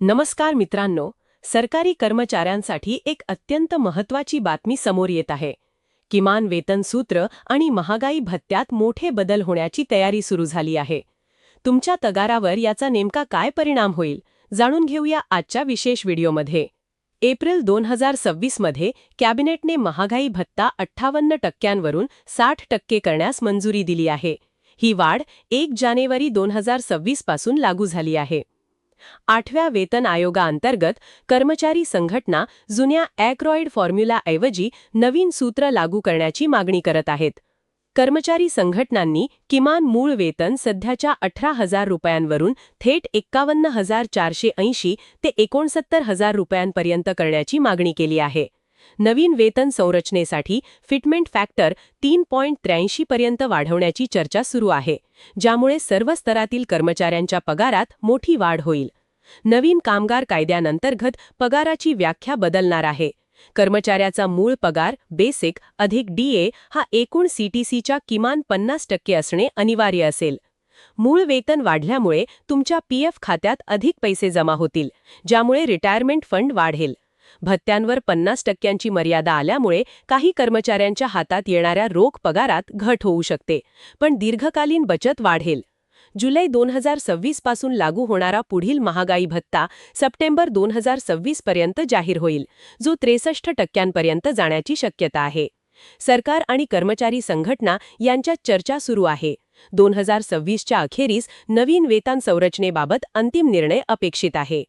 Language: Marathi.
नमस्कार मित्रांनो, सरकारी कर्मचाऱ्यांसाठी एक अत्यंत महत्त्वाची बातमी समोर येत आहे. किमान वेतन सूत्र आणि महागाई भत्त्यात मोठे बदल होण्याची तयारी सुरू झाली आहे. तुमच्या पगारावर याचा नेमका काय परिणाम होईल, जाणून घेऊया आजच्या विशेष व्हिडिओमध्ये. एप्रिल 2026 मध्ये कॅबिनेटने महागाई भत्ता 58% 60% करण्यास मंजुरी दिली आहे. ही वाढ 1 जानेवारी 2026 पासून लागू झाली आहे. 8व्या वेतन आयोगाअंतर्गत कर्मचारी संघटना जुन्या ॲक्रॉइड फॉर्म्युलाऐवजी नवीन सूत्र लागू करण्याची मागणी करत आहेत. कर्मचारी संघटनांनी किमान मूळ वेतन सध्याच्या 18,000 रुपयांवरून थेट 51,480 ते 69,000 रुपयांपर्यंत करण्याची मागणी केली आहे. नवीन वेतन संरचनेसाठी फिटमेंट फॅक्टर 3.83 पर्यंत वाढवण्याची चर्चा सुरू आहे, ज्यामुळे सर्व स्तरातील कर्मचाऱ्यांच्या पगारात मोठी वाढ होईल. नवीन कामगार कायद्याअंतर्गत पगाराची व्याख्या बदलणार आहे. कर्मचाऱ्याचा मूळ पगार बेसिक अधिक डीए हा एकूण सीटीसीच्या किमान 50% असणे अनिवार्य असेल. मूळ वेतन वाढल्यामुळे तुमच्या पीएफ खात्यात अधिक पैसे जमा होतील, ज्यामुळे रिटायरमेंट फंड वाढेल. भत्त्यांवर 50% मर्यादा आल्यामुळे काही कर्मचाऱ्यांच्या हातात येणाऱ्या रोख पगारात घट होऊ शकते, पण दीर्घकालीन बचत वाढेल. जुलै 2026 पासून लागू होणारा पुढील महागाई भत्ता सप्टेंबर 2026 पर्यंत जाहीर होईल, जो 63% जाण्याची शक्यता आहे. सरकार आणि कर्मचारी संघटना यांच्यात चर्चा सुरू आहे. 2026च्या अखेरीस नवीन वेतन संरचनेबाबत अंतिम निर्णय अपेक्षित आहे.